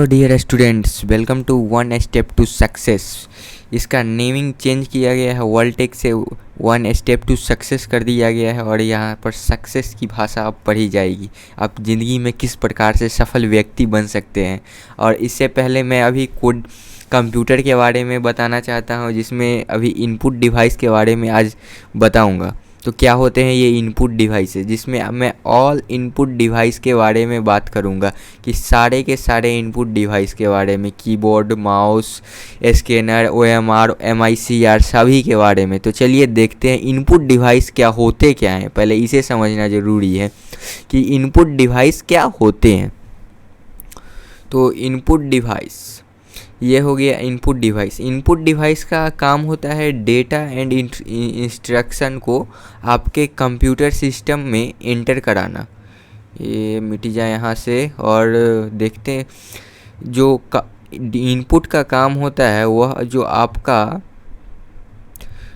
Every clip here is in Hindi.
Hello dear students, welcome to one step to success. इसका नेमिंग चेंज किया गया है, वर्ल्ड से वन स्टेप टू सक्सेस कर दिया गया है और यहाँ पर सक्सेस की भाषा अब पढ़ी जाएगी। आप ज़िंदगी में किस प्रकार से सफल व्यक्ति बन सकते हैं। और इससे पहले मैं अभी कंप्यूटर के बारे में बताना चाहता हूँ, जिसमें अभी इनपुट डिवाइस के बारे में आज बताऊँगा। तो क्या होते हैं ये इनपुट डिवाइसेस, जिसमें अब मैं ऑल इनपुट डिवाइस के बारे में बात करूंगा कि सारे के सारे इनपुट डिवाइस के बारे में, keyboard, mouse, scanner, OMR, MICR सभी के बारे में। तो चलिए देखते हैं इनपुट डिवाइस क्या होते क्या हैं। पहले इसे समझना ज़रूरी है कि इनपुट डिवाइस क्या होते हैं। तो इनपुट डिवाइस ये हो गया इनपुट डिवाइस। इनपुट डिवाइस का काम होता है डेटा एंड इंस्ट्रक्शन को आपके कंप्यूटर सिस्टम में एंटर कराना। ये मिट जाए यहाँ से और देखते हैं जो इनपुट का काम होता है वह जो आपका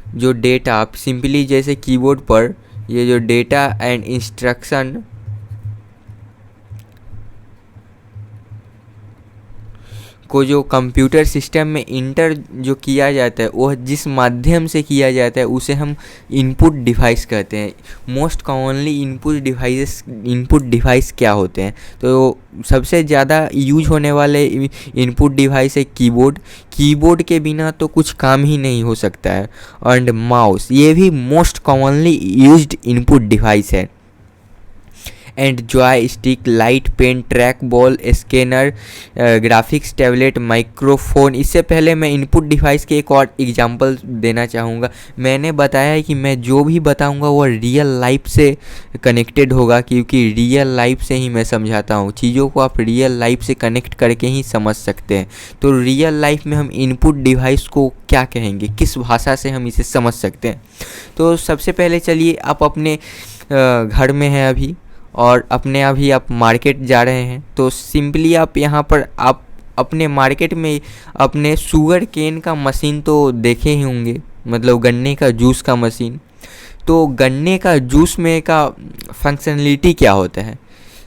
जो डेटा, आप सिंपली जैसे कीबोर्ड पर ये जो डेटा एंड इंस्ट्रक्शन को जो कंप्यूटर सिस्टम में इंटर जो किया जाता है, वह जिस माध्यम से किया जाता है उसे हम इनपुट डिवाइस कहते हैं। मोस्ट कॉमनली इनपुट डिवाइस क्या होते हैं, तो सबसे ज़्यादा यूज होने वाले इनपुट डिवाइस है कीबोर्ड। कीबोर्ड के बिना तो कुछ काम ही नहीं हो सकता है। एंड माउस, ये भी most commonly used input device है। And joystick, light pen, trackball, scanner, graphics tablet, microphone. इससे पहले मैं इनपुट डिवाइस के एक और एग्जांपल देना चाहूँगा। मैंने बताया है कि मैं जो भी बताऊँगा वो रियल लाइफ से कनेक्टेड होगा, क्योंकि रियल लाइफ से ही मैं समझाता हूँ। चीज़ों को आप रियल लाइफ से कनेक्ट करके ही समझ सकते हैं। तो रियल लाइफ में हम इनपुट डिवाइस को क्या कहेंगे, किस भाषा से हम इसे समझ सकते हैं। तो सबसे पहले चलिए, आप अपने घर में हैं अभी और अभी आप मार्केट जा रहे हैं, तो सिंपली आप यहाँ पर आप अपने मार्केट में अपने शुगर केन का मशीन तो देखे ही होंगे, मतलब गन्ने का जूस का मशीन। तो गन्ने का जूस में का फंक्शनलिटी क्या होता है,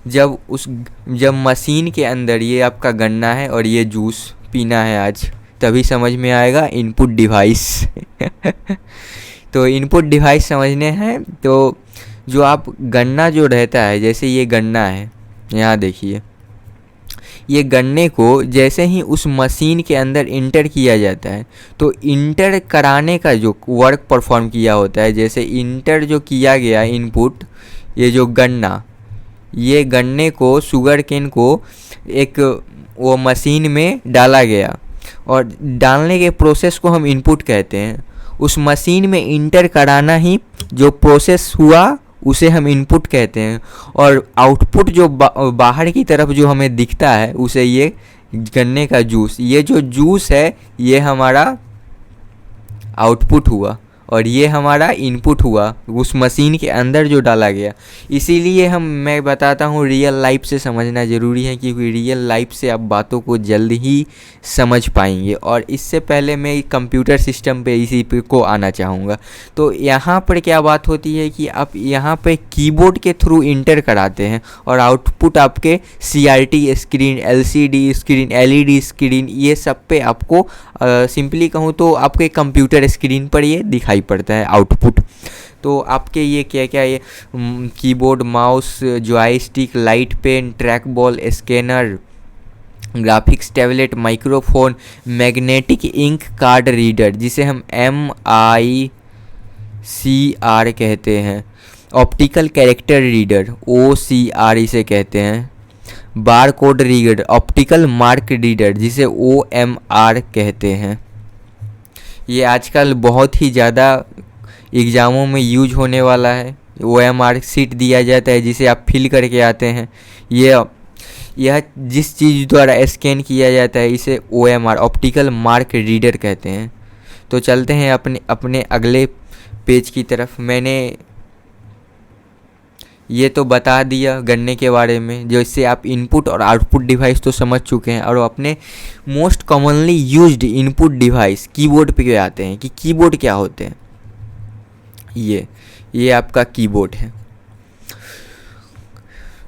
जब मशीन के अंदर ये आपका गन्ना है और ये जूस पीना है आज, तभी समझ में आएगा इनपुट डिवाइस। तो इनपुट डिवाइस समझने हैं तो जो आप गन्ना जो रहता है, जैसे ये गन्ना है, यहाँ देखिए, ये गन्ने को जैसे ही उस मशीन के अंदर इंटर किया जाता है, तो इंटर कराने का जो वर्क परफॉर्म किया होता है, जैसे इंटर जो किया गया इनपुट, ये जो गन्ना, ये गन्ने को, शुगर केन को एक वो मशीन में डाला गया और डालने के प्रोसेस को हम इनपुट कहते हैं। उस मशीन में इंटर कराना ही जो प्रोसेस हुआ उसे हम इनपुट कहते हैं। और आउटपुट जो बाहर की तरफ जो हमें दिखता है उसे ये गन्ने का जूस, ये जो जूस है ये हमारा आउटपुट हुआ और ये हमारा इनपुट हुआ उस मशीन के अंदर जो डाला गया। इसीलिए मैं बताता हूँ रियल लाइफ से समझना ज़रूरी है, क्योंकि रियल लाइफ से आप बातों को जल्द ही समझ पाएंगे। और इससे पहले मैं कंप्यूटर सिस्टम पे इसी पे को आना चाहूँगा। तो यहाँ पर क्या बात होती है कि आप यहाँ पे कीबोर्ड के थ्रू इंटर कराते हैं और आउटपुट आपके CRT screen, LCD screen, LED screen, ये सब पे आपको सिंपली कहूँ तो आपके कंप्यूटर स्क्रीन पर ये दिखाई पड़ता है आउटपुट। तो आपके ये क्या क्या, ये keyboard, mouse, joystick, light pen, trackball, scanner, graphics tablet, microphone, magnetic ink card reader जिसे हम MICR कहते हैं, ऑप्टिकल कैरेक्टर रीडर OCR इसे कहते हैं, bar code reader, optical mark reader जिसे OMR कहते हैं। ये आजकल बहुत ही ज़्यादा एग्ज़ामों में यूज होने वाला है। OMR शीट दिया जाता है जिसे आप फिल करके आते हैं। यह जिस चीज़ द्वारा स्कैन किया जाता है इसे OMR, ऑप्टिकल मार्क रीडर कहते हैं। तो चलते हैं अपने अगले पेज की तरफ। मैंने ये तो बता दिया गन्ने के बारे में, जो इससे आप इनपुट और आउटपुट डिवाइस तो समझ चुके हैं। और अपने most commonly used input device keyboard पे आते हैं कि कीबोर्ड क्या होते हैं। ये आपका कीबोर्ड है।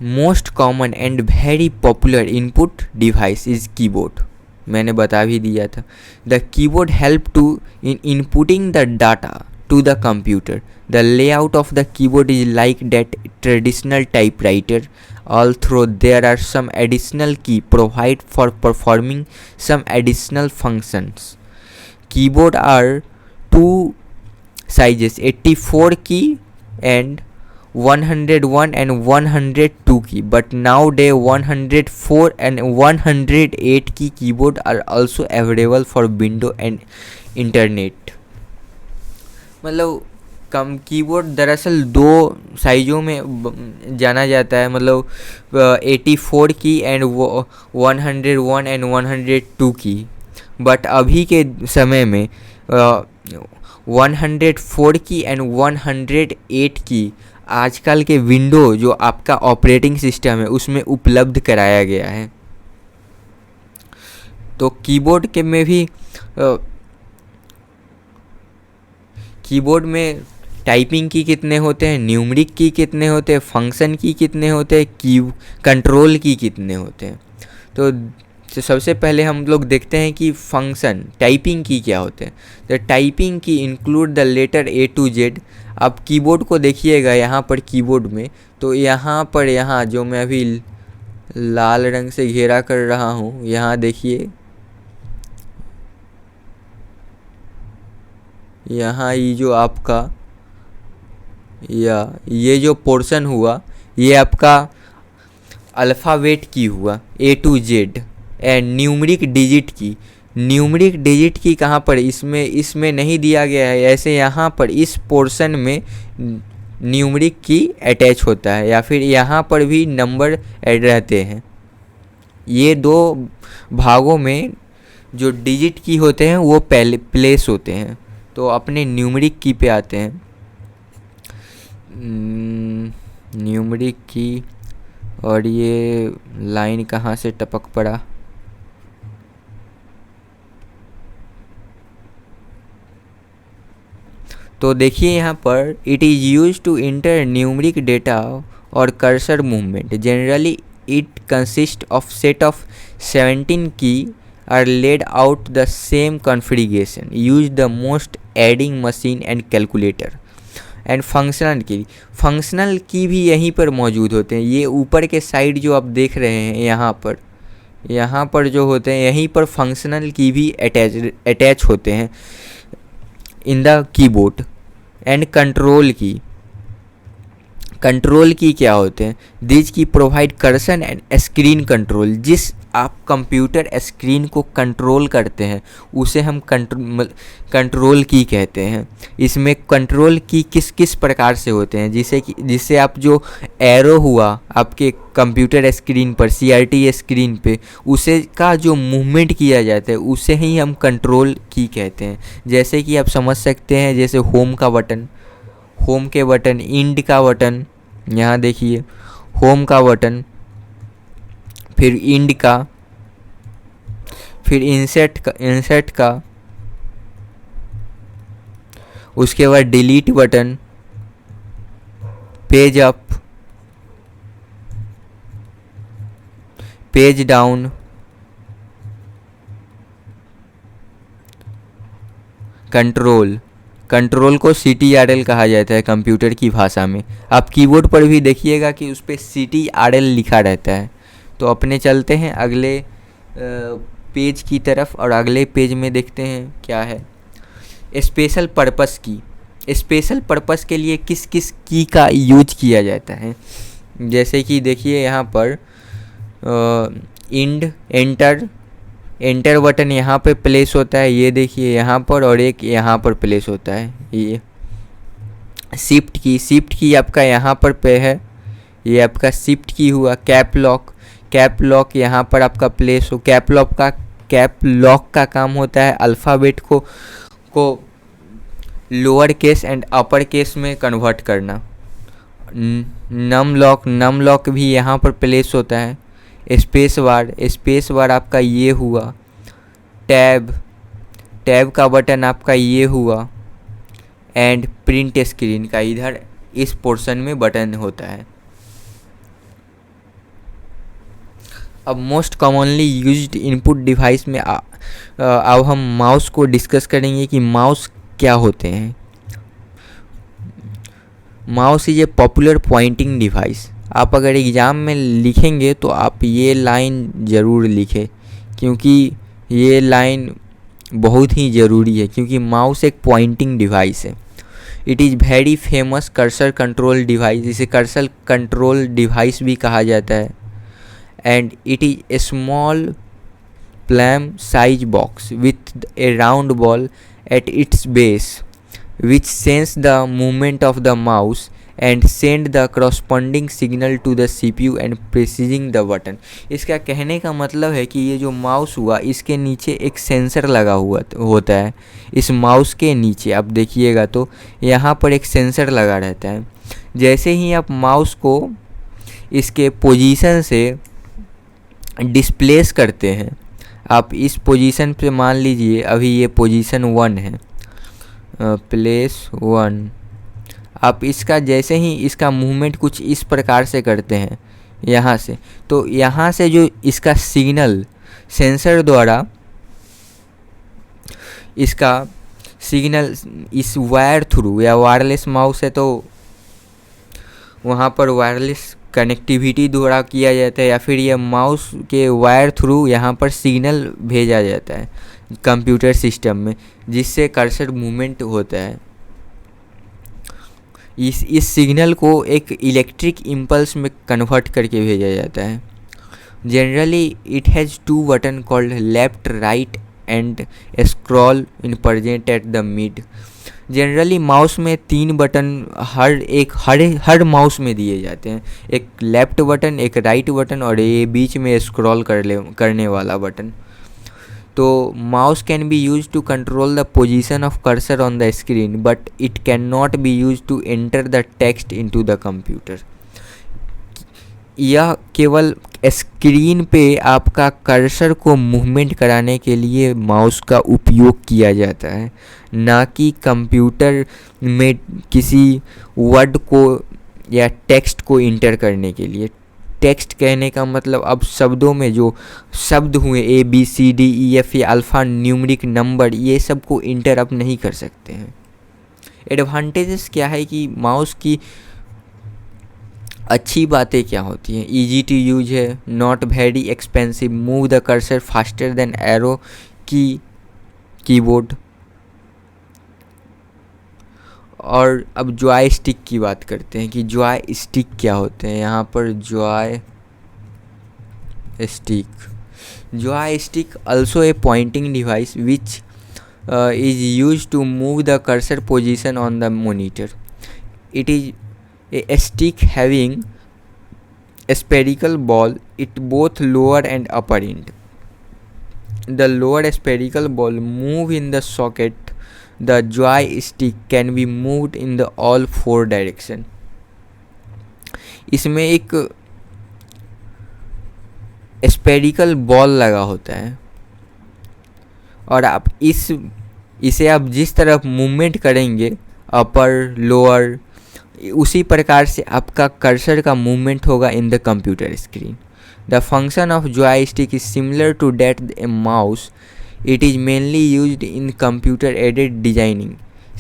Most common and very popular input device is keyboard, मैंने बता भी दिया था। The keyboard help to in inputting the data to the computer. The layout of the keyboard is like that traditional typewriter, although there are some additional key provide for performing some additional functions. Keyboard are two sizes, 84 key and 101 and 102 key, but nowadays 104 and 108 key keyboard are also available for Windows and internet. मतलब कम कीबोर्ड दरअसल दो साइज़ों में जाना जाता है, मतलब 84 की एंड 101 एंड 102 की, बट अभी के समय में 104 की एंड 108 की आजकल के विंडो जो आपका ऑपरेटिंग सिस्टम है उसमें उपलब्ध कराया गया है। तो कीबोर्ड के में भी कीबोर्ड में टाइपिंग की कितने होते हैं, न्यूमरिक की कितने होते हैं, फंक्शन की कितने होते हैं, की कंट्रोल की कितने होते हैं। तो सबसे पहले हम लोग देखते हैं कि फंक्शन टाइपिंग की क्या होते हैं। तो टाइपिंग की include the letter A to Z। आप कीबोर्ड को देखिएगा यहाँ पर कीबोर्ड में, तो यहाँ जो मैं अभी लाल रंग से घेरा कर रहा हूँ, यहाँ देखिए, यहाँ ये जो आपका ये जो पोर्शन हुआ ये आपका अल्फ़ाबेट की हुआ A to Z and numeric digit की कहाँ पर, इसमें नहीं दिया गया है। ऐसे यहाँ पर इस पोर्शन में न्यूमरिक की अटैच होता है या फिर यहाँ पर भी नंबर ऐड रहते हैं। ये दो भागों में जो डिजिट की होते हैं वो पहले प्लेस होते हैं। तो अपने न्यूमरिक की पे आते हैं। न्यूमरिक की, और ये लाइन कहाँ से टपक पड़ा, तो देखिए यहाँ पर it is use to enter numeric data और cursor movement. Generally it consist of set of 17 key are laid out the same configuration, use the most adding machine and calculator and functional की भी यहीं पर मौजूद होते हैं। ये ऊपर के साइड जो आप देख रहे हैं यहाँ पर जो होते हैं यहीं पर फंक्शनल की भी अटैच होते हैं in the keyboard. And control की क्या होते हैं, दिस की provide cursor and screen control. जिस आप कंप्यूटर स्क्रीन को कंट्रोल करते हैं उसे हम कंट्रोल की कहते हैं। इसमें कंट्रोल की किस किस प्रकार से होते हैं, जिससे आप जो एरो हुआ आपके कंप्यूटर स्क्रीन पर, CRT स्क्रीन पे, उसे का जो मूवमेंट किया जाता है उसे ही हम कंट्रोल की कहते हैं। जैसे कि आप समझ सकते हैं, जैसे होम के बटन, इंड का बटन, यहाँ देखिए होम का बटन, फिर इंड का, फिर इंसर्ट का, उसके बाद delete button, page up, page down, control को CTRL कहा जाता है कंप्यूटर की भाषा में। आप कीबोर्ड पर भी देखिएगा कि उस पर CTRL लिखा रहता है। तो अपने चलते हैं अगले पेज की तरफ, और अगले पेज में देखते हैं क्या है। स्पेशल पर्पस के लिए किस किस की का यूज किया जाता है, जैसे कि देखिए यहाँ पर एंटर बटन यहाँ पे प्लेस होता है, ये देखिए यहाँ पर, और एक यहाँ पर प्लेस होता है। ये शिफ्ट की आपका यहाँ पर पे है, ये आपका शिफ्ट की हुआ। कैप लॉक यहाँ पर आपका प्लेस हो। कैप लॉक का काम होता है अल्फ़ाबेट को lower case and upper case में कन्वर्ट करना। नम लॉक भी यहाँ पर प्लेस होता है। स्पेस बार आपका ये हुआ। टैब का बटन आपका ये हुआ। एंड प्रिंट स्क्रीन का इधर इस पोर्शन में बटन होता है। अब most commonly used input device में अब हम माउस को डिस्कस करेंगे कि माउस क्या होते हैं। Mouse is a popular pointing device. आप अगर एग्ज़ाम में लिखेंगे तो आप ये लाइन ज़रूर लिखें, क्योंकि ये लाइन बहुत ही ज़रूरी है, क्योंकि माउस एक पॉइंटिंग डिवाइस है। It is very famous cursor control device, इसे कर्सर कंट्रोल डिवाइस भी कहा जाता है। And it is a small plum size box with A round ball at its base which sense the movement of the mouse and send the corresponding signal to the CPU and pressing the button। इसका कहने का मतलब है कि ये जो माउस हुआ इसके नीचे एक सेंसर लगा हुआ होता है। इस माउस के नीचे आप देखिएगा तो यहाँ पर एक सेंसर लगा रहता है। जैसे ही आप माउस को इसके पोजीशन से डिस्प्लेस करते हैं, आप इस पोजीशन पे मान लीजिए अभी ये पोजीशन 1 है, प्लेस 1। आप इसका जैसे ही इसका मूवमेंट कुछ इस प्रकार से करते हैं यहाँ से, तो यहाँ से जो इसका सिग्नल सेंसर द्वारा इसका सिग्नल इस वायर थ्रू, या वायरलेस माउस है तो वहाँ पर वायरलेस कनेक्टिविटी द्वारा किया जाता है, या फिर यह माउस के वायर थ्रू यहाँ पर सिग्नल भेजा जाता है कंप्यूटर सिस्टम में, जिससे कर्सर मूवमेंट होता है। इस सिग्नल को एक इलेक्ट्रिक इम्पल्स में कन्वर्ट करके भेजा जाता है। Generally it has 2 button called left right and scroll in present at the mid. Generally mouse में 3 बटन हर माउस में दिए जाते हैं, एक लेफ्ट बटन, एक राइट बटन और ये बीच में स्क्रॉल करने वाला बटन। तो mouse can be use to control the position of cursor on the screen, but it can not be use to enter the text into the computer. यह केवल स्क्रीन पे आपका कर्सर को मूवमेंट कराने के लिए माउस का उपयोग किया जाता है, ना कि कंप्यूटर में किसी वर्ड को या टेक्स्ट को इंटर करने के लिए। टेक्स्ट कहने का मतलब अब शब्दों में जो शब्द हुए ABCDEF या अल्फ़ा न्यूमरिक नंबर, ये सब को इंटर आप नहीं कर सकते हैं। एडवांटेजेस क्या है कि माउस की अच्छी बातें क्या होती हैं? ईजी टू यूज है, not very expensive, move the cursor faster than arrow keyboard. और अब जॉय स्टिक की बात करते हैं कि जॉय स्टिक क्या होते हैं। यहाँ पर Joy stick also a pointing device which is used to move the cursor position on the monitor. It is a stick having a spherical ball at both lower and upper end. The lower spherical ball move in the socket. The joystick can be moved in the all 4 direction. इसमें एक स्पेरिकल बॉल लगा होता है और आप इसे आप जिस तरफ मूवमेंट करेंगे अपर लोअर, उसी प्रकार से आपका कर्सर का मूवमेंट होगा in the computer screen. The function of joystick is similar to that a mouse. It is mainly used in computer aided designing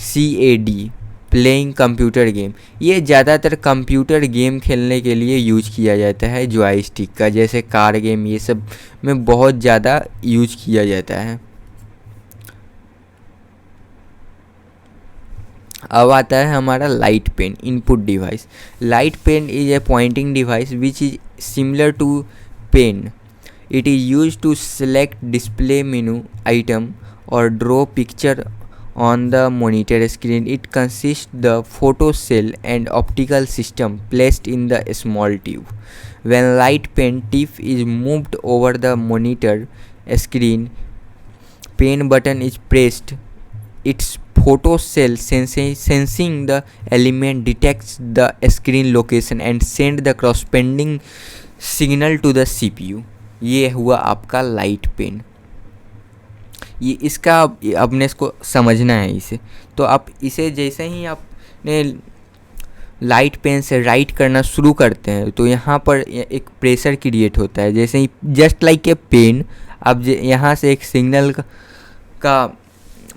CAD, playing computer game. ये ज़्यादातर कंप्यूटर गेम खेलने के लिए यूज किया जाता है जॉयस्टिक का, जैसे कार गेम, ये सब में बहुत ज़्यादा यूज किया जाता है। अब आता है हमारा light pen input device. Light pen is a pointing device which is similar to pen. It is used to select display menu item or draw picture on the monitor screen. It consists the photo cell and optical system placed in the small tube. When light pen tip is moved over the monitor screen, pen button is pressed. Its photo cell sensing the element detects the screen location and send the corresponding signal to the CPU. ये हुआ आपका लाइट पेन। ये इसका अपने इसको समझना है इसे। तो आप इसे जैसे ही आपने लाइट पेन से राइट करना शुरू करते हैं तो यहाँ पर एक प्रेशर क्रिएट होता है। जैसे ही जस्ट लाइक ए पेन, अब यहाँ से एक सिग्नल का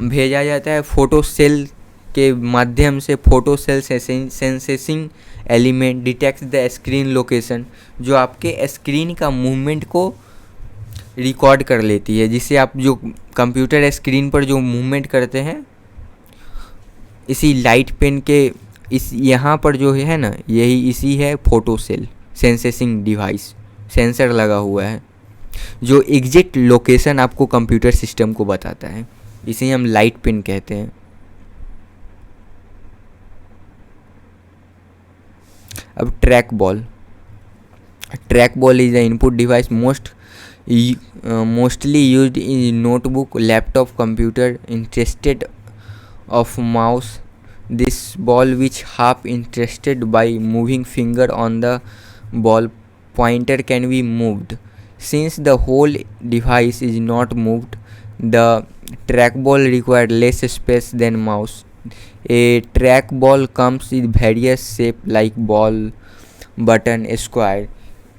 भेजा जाता है फोटो सेल के माध्यम से। Photo cell sensing element detects the screen location, जो आपके स्क्रीन का मूवमेंट को रिकॉर्ड कर लेती है, जिससे आप जो कंप्यूटर स्क्रीन पर जो मूवमेंट करते हैं, इसी लाइट पेन के इस यहाँ पर जो है ना, यही इसी है photo cell sensing device, sensor लगा हुआ है जो एग्जैक्ट लोकेशन आपको कंप्यूटर सिस्टम को बताता है। इसे हम लाइट पेन कहते हैं। अब track ball is the input device mostly used in notebook, laptop, computer instead of mouse. This ball, which half interested by moving finger on the ball pointer, can be moved. Since the whole device is not moved, the trackball requires less space than mouse. A trackball comes in various shapes like ball, button, square.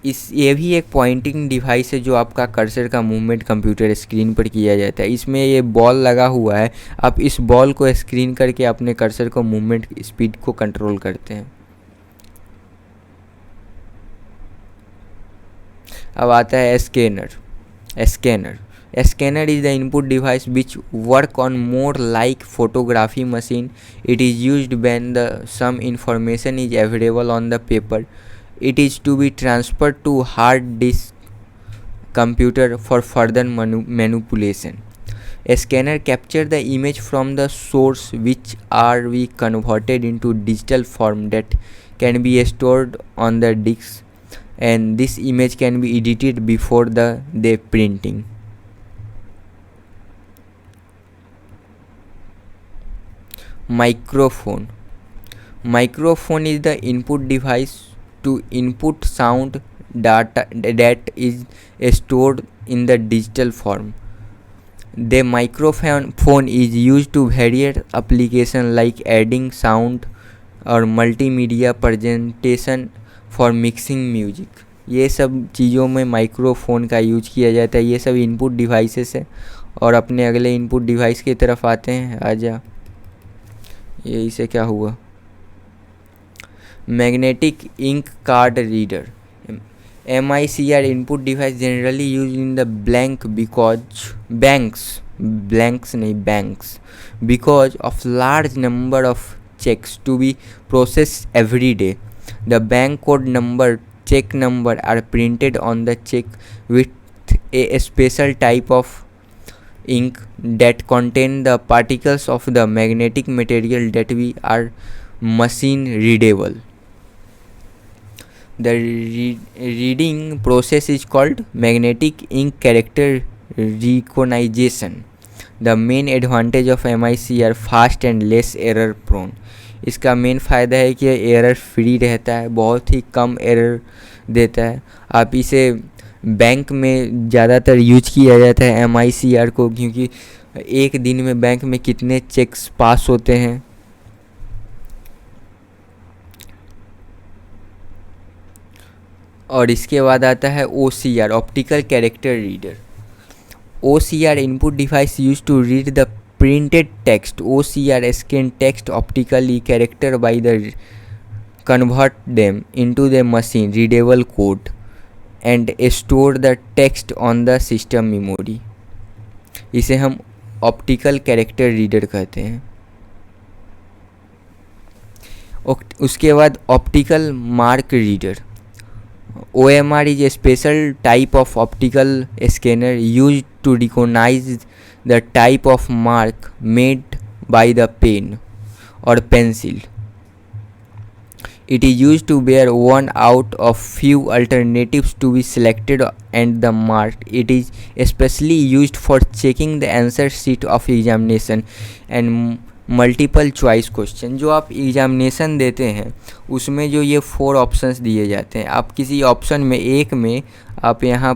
ये भी एक पॉइंटिंग डिवाइस है जो आपका कर्सर का मूवमेंट कंप्यूटर स्क्रीन पर किया जाता है। इसमें ये बॉल लगा हुआ है, आप इस बॉल को स्क्रीन करके अपने कर्सर को मूवमेंट स्पीड को कंट्रोल करते हैं। अब आता है scanner is the input device which work on more like photography machine. It is used when the some information is available on the paper. It is to be transferred to hard disk computer for further manipulation. A scanner captures the image from the source, which are be converted into digital form that can be stored on the disk, and this image can be edited before the printing. Microphone is the input device to input sound data that is stored in the digital form. The microphone is used to various applications like adding sound or multimedia presentation for mixing music. ये सब चीज़ों में माइक्रोफोन का यूज किया जाता है। ये सब इनपुट डिवाइसेस है। और अपने अगले इनपुट डिवाइस की तरफ आते हैं। आजा, ये इसे क्या हुआ? Magnetic ink card reader. MICR input device generally used in the banks because of large number of checks to be processed every day. The bank code number, check number are printed on the check with a special type of ink that contain the particles of the magnetic material that we are machine readable. The reading process is called magnetic ink character recognition. The main advantage of MICR fast and less error prone. इसका मेन फ़ायदा है कि एरर फ्री रहता है, बहुत ही कम एरर देता है। आप इसे बैंक में ज़्यादातर यूज किया जाता है MICR को, क्योंकि एक दिन में बैंक में कितने चेक्स पास होते हैं। और इसके बाद आता है OCR, optical character reader. OCR input device use to read the printed text. OCR scan text optically character by the convert them into the machine readable code and store the text on the system memory. इसे हम ऑप्टिकल कैरेक्टर रीडर कहते हैं। उसके बाद optical mark reader. OMR is a special type of optical scanner used to recognize the type of mark made by the pen or pencil. It is used to bear one out of few alternatives to be selected and the mark. It is especially used for checking the answer sheet of examination and multiple choice question. जो आप एग्जामिनेशन देते हैं उसमें जो ये 4 ऑप्शंस दिए जाते हैं, आप किसी ऑप्शन में एक में आप यहाँ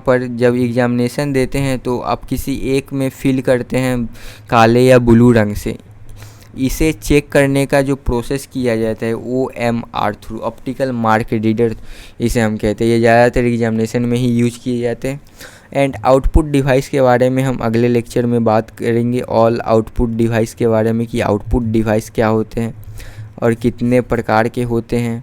पर जब एग्जामिनेशन देते हैं तो आप किसी एक में फिल करते हैं काले या ब्लू रंग से। इसे चेक करने का जो प्रोसेस किया जाता है OMR through, optical mark reader इसे हम कहते हैं। ये ज़्यादातर एग्जामिनेशन में ही यूज किए जाते हैं। एंड आउटपुट डिवाइस के बारे में हम अगले लेक्चर में बात करेंगे, ऑल आउटपुट डिवाइस के बारे में, कि आउटपुट डिवाइस क्या होते हैं और कितने प्रकार के होते हैं।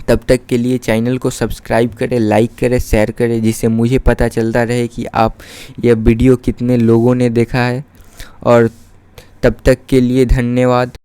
तब तक के लिए चैनल को सब्सक्राइब करें, लाइक करें, शेयर करें, जिससे मुझे पता चलता रहे कि आप यह वीडियो कितने लोगों ने देखा है। और तब तक के लिए धन्यवाद।